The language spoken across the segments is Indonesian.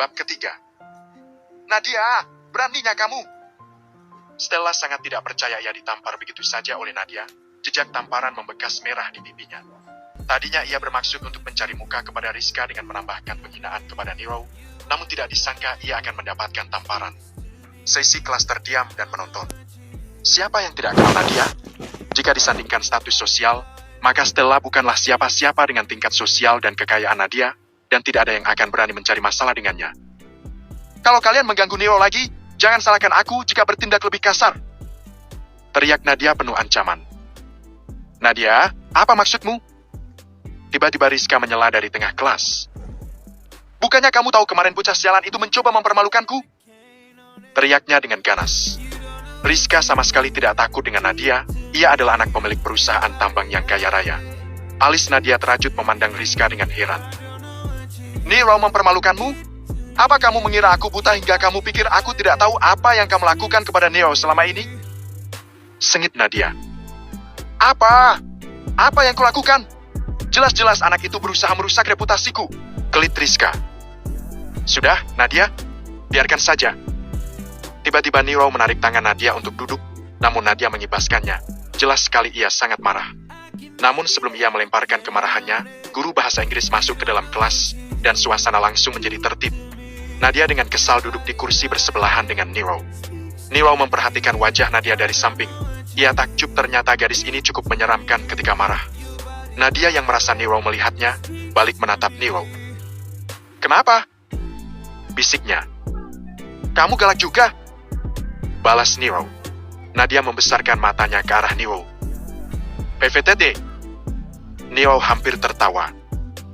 Bab ketiga. Nadia, beraninya kamu? Stella sangat tidak percaya ia ditampar begitu saja oleh Nadia. Jejak tamparan membekas merah di pipinya. Tadinya ia bermaksud untuk mencari muka kepada Rizka dengan menambahkan penghinaan kepada Nero, namun tidak disangka ia akan mendapatkan tamparan. Sesi kelas terdiam dan menonton. Siapa yang tidak kenal Nadia? Jika disandingkan status sosial, maka Stella bukanlah siapa-siapa dengan tingkat sosial dan kekayaan Nadia, dan tidak ada yang akan berani mencari masalah dengannya. Kalau kalian mengganggu Nero lagi, jangan salahkan aku jika bertindak lebih kasar. Teriak Nadia penuh ancaman. Nadia, apa maksudmu? Tiba-tiba Rizka menyela dari tengah kelas. Bukannya kamu tahu kemarin bocah sialan itu mencoba mempermalukanku? Teriaknya dengan ganas. Rizka sama sekali tidak takut dengan Nadia, ia adalah anak pemilik perusahaan tambang yang kaya raya. Alis Nadia terajut memandang Rizka dengan heran. Nero mempermalukanmu? Apa kamu mengira aku buta hingga kamu pikir aku tidak tahu apa yang kamu lakukan kepada Nero selama ini? Sengit Nadia. Apa? Apa yang kulakukan? Jelas-jelas anak itu berusaha merusak reputasiku. Kelit Rizka. Sudah, Nadia, biarkan saja. Tiba-tiba Nero menarik tangan Nadia untuk duduk, namun Nadia mengibaskannya. Jelas sekali ia sangat marah. Namun sebelum ia melemparkan kemarahannya, guru bahasa Inggris masuk ke dalam kelas, dan suasana langsung menjadi tertib. Nadia dengan kesal duduk di kursi bersebelahan dengan Nero. Nero memperhatikan wajah Nadia dari samping. Ia takjub ternyata gadis ini cukup menyeramkan ketika marah. Nadia yang merasa Nero melihatnya, balik menatap Nero. Kenapa? Bisiknya. Kamu galak juga? Balas Nero. Nadia membesarkan matanya ke arah Nero. PVTD. Nero hampir tertawa.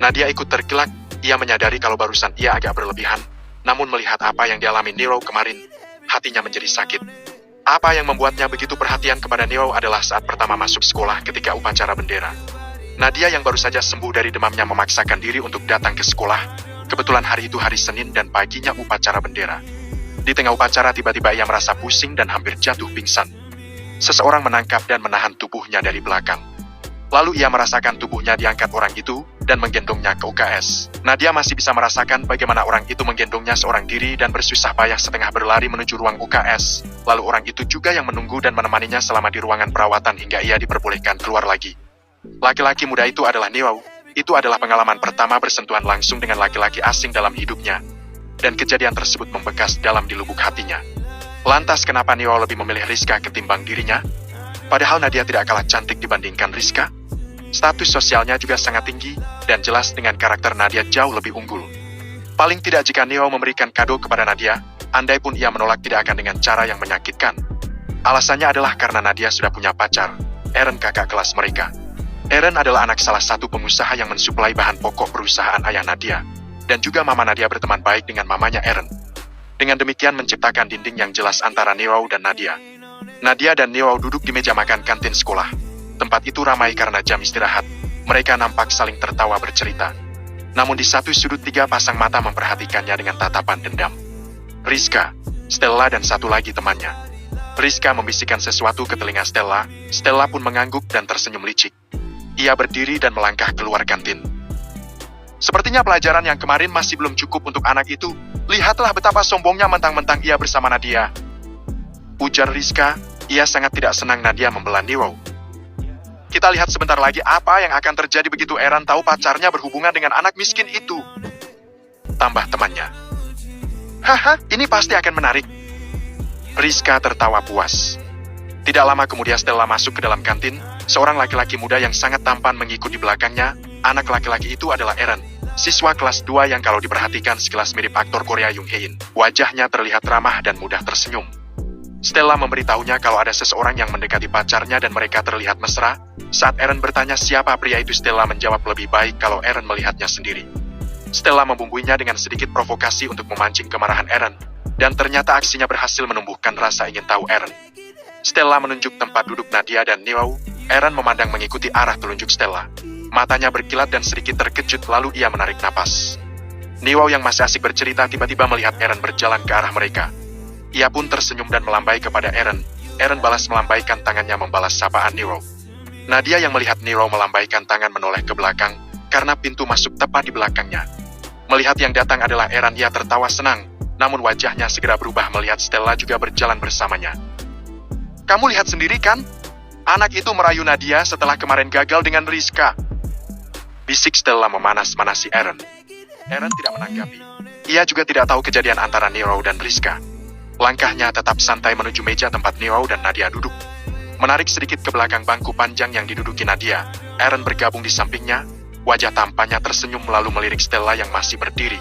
Nadia ikut tergelak, ia menyadari kalau barusan ia agak berlebihan, namun melihat apa yang dialami Nero kemarin, hatinya menjadi sakit. Apa yang membuatnya begitu perhatian kepada Nero adalah saat pertama masuk sekolah ketika upacara bendera. Nadia yang baru saja sembuh dari demamnya memaksakan diri untuk datang ke sekolah. Kebetulan hari itu hari Senin dan paginya upacara bendera. Di tengah upacara tiba-tiba ia merasa pusing dan hampir jatuh pingsan. Seseorang menangkap dan menahan tubuhnya dari belakang. Lalu ia merasakan tubuhnya diangkat orang itu dan menggendongnya ke UKS. Nadia masih bisa merasakan bagaimana orang itu menggendongnya seorang diri dan bersusah payah setengah berlari menuju ruang UKS. Lalu orang itu juga yang menunggu dan menemaninya selama di ruangan perawatan hingga ia diperbolehkan keluar lagi. Laki-laki muda itu adalah Nero. Itu adalah pengalaman pertama bersentuhan langsung dengan laki-laki asing dalam hidupnya. Dan kejadian tersebut membekas dalam di lubuk hatinya. Lantas kenapa Nero lebih memilih Rizka ketimbang dirinya? Padahal Nadia tidak kalah cantik dibandingkan Rizka. Status sosialnya juga sangat tinggi, dan jelas dengan karakter Nadia jauh lebih unggul. Paling tidak jika Nero memberikan kado kepada Nadia, andai pun ia menolak tidak akan dengan cara yang menyakitkan. Alasannya adalah karena Nadia sudah punya pacar, Eren kakak kelas mereka. Eren adalah anak salah satu pengusaha yang mensuplai bahan pokok perusahaan ayah Nadia, dan juga mama Nadia berteman baik dengan mamanya Eren. Dengan demikian menciptakan dinding yang jelas antara Nero dan Nadia. Nadia dan Nero duduk di meja makan kantin sekolah. Tempat itu ramai karena jam istirahat. Mereka nampak saling tertawa bercerita. Namun di satu sudut tiga pasang mata memperhatikannya dengan tatapan dendam. Rizka, Stella dan satu lagi temannya. Rizka membisikkan sesuatu ke telinga Stella. Stella pun mengangguk dan tersenyum licik. Ia berdiri dan melangkah keluar kantin. Sepertinya pelajaran yang kemarin masih belum cukup untuk anak itu. Lihatlah betapa sombongnya mentang-mentang ia bersama Nadia. Ujar Rizka, ia sangat tidak senang Nadia membela Nero. Kita lihat sebentar lagi apa yang akan terjadi begitu Eren tahu pacarnya berhubungan dengan anak miskin itu. Tambah temannya. Haha, ini pasti akan menarik. Rizka tertawa puas. Tidak lama kemudian Stella masuk ke dalam kantin. Seorang laki-laki muda yang sangat tampan mengikut di belakangnya. Anak laki-laki itu adalah Eren, siswa kelas 2 yang kalau diperhatikan sekilas mirip aktor Korea Jung Hae-in. Wajahnya terlihat ramah dan mudah tersenyum. Stella memberitahunya kalau ada seseorang yang mendekati pacarnya dan mereka terlihat mesra. Saat Eren bertanya siapa pria itu, Stella menjawab lebih baik kalau Eren melihatnya sendiri. Stella membumbuinya dengan sedikit provokasi untuk memancing kemarahan Eren. Dan ternyata aksinya berhasil menumbuhkan rasa ingin tahu Eren. Stella menunjuk tempat duduk Nadia dan Nero. Eren memandang mengikuti arah telunjuk Stella. Matanya berkilat dan sedikit terkejut lalu ia menarik napas. Nero yang masih asik bercerita tiba-tiba melihat Eren berjalan ke arah mereka. Ia pun tersenyum dan melambai kepada Eren. Eren balas melambaikan tangannya membalas sapaan Nero. Nadia yang melihat Nero melambaikan tangan menoleh ke belakang karena pintu masuk tepat di belakangnya. Melihat yang datang adalah Aaron, ia tertawa senang, namun wajahnya segera berubah melihat Stella juga berjalan bersamanya. Kamu lihat sendiri kan? Anak itu merayu Nadia setelah kemarin gagal dengan Rizka. Bisik Stella memanas-manasi Aaron. Aaron tidak menanggapi. Ia juga tidak tahu kejadian antara Nero dan Rizka. Langkahnya tetap santai menuju meja tempat Nero dan Nadia duduk. Menarik sedikit ke belakang bangku panjang yang diduduki Nadia, Aaron bergabung di sampingnya. Wajah tampannya tersenyum lalu melirik Stella yang masih berdiri.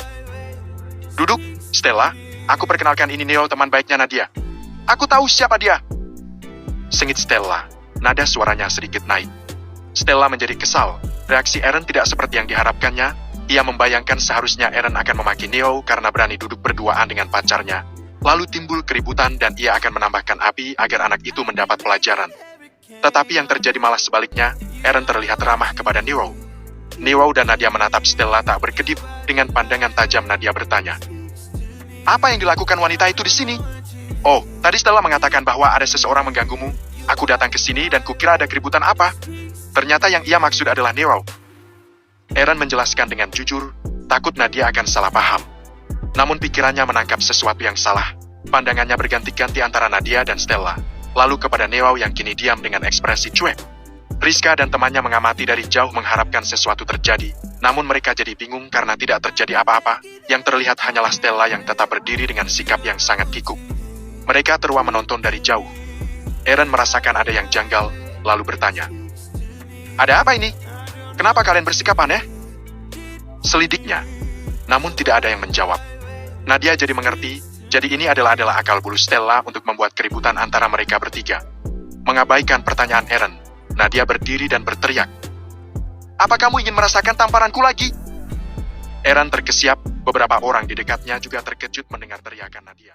Duduk, Stella. Aku perkenalkan, ini Nero, teman baiknya Nadia. Aku tahu siapa dia. Sengit Stella. Nada suaranya sedikit naik. Stella menjadi kesal. Reaksi Aaron tidak seperti yang diharapkannya. Ia membayangkan seharusnya Aaron akan memaki Neo karena berani duduk berduaan dengan pacarnya. Lalu timbul keributan dan ia akan menambahkan api agar anak itu mendapat pelajaran. Tetapi yang terjadi malah sebaliknya. Aaron terlihat ramah kepada Nero. Nero dan Nadia menatap Stella tak berkedip. Dengan pandangan tajam Nadia bertanya, "Apa yang dilakukan wanita itu di sini?" "Oh, tadi Stella mengatakan bahwa ada seseorang mengganggumu. Aku datang ke sini dan kukira ada keributan apa. Ternyata yang ia maksud adalah Nero." Aaron menjelaskan dengan jujur, takut Nadia akan salah paham. Namun pikirannya menangkap sesuatu yang salah. Pandangannya berganti-ganti antara Nadia dan Stella, lalu kepada Nero yang kini diam dengan ekspresi cuek. Rizka dan temannya mengamati dari jauh mengharapkan sesuatu terjadi, namun mereka jadi bingung karena tidak terjadi apa-apa. Yang terlihat hanyalah Stella yang tetap berdiri dengan sikap yang sangat kikuk. Mereka terus menonton dari jauh. Aaron merasakan ada yang janggal, lalu bertanya, "Ada apa ini? Kenapa kalian bersikap aneh?" Selidiknya, namun tidak ada yang menjawab. Nadia jadi mengerti, jadi ini adalah akal bulus Stella untuk membuat keributan antara mereka bertiga. Mengabaikan pertanyaan Aaron, Nadia berdiri dan berteriak, "Apa kamu ingin merasakan tamparanku lagi?" Aaron terkesiap, beberapa orang di dekatnya juga terkejut mendengar teriakan Nadia.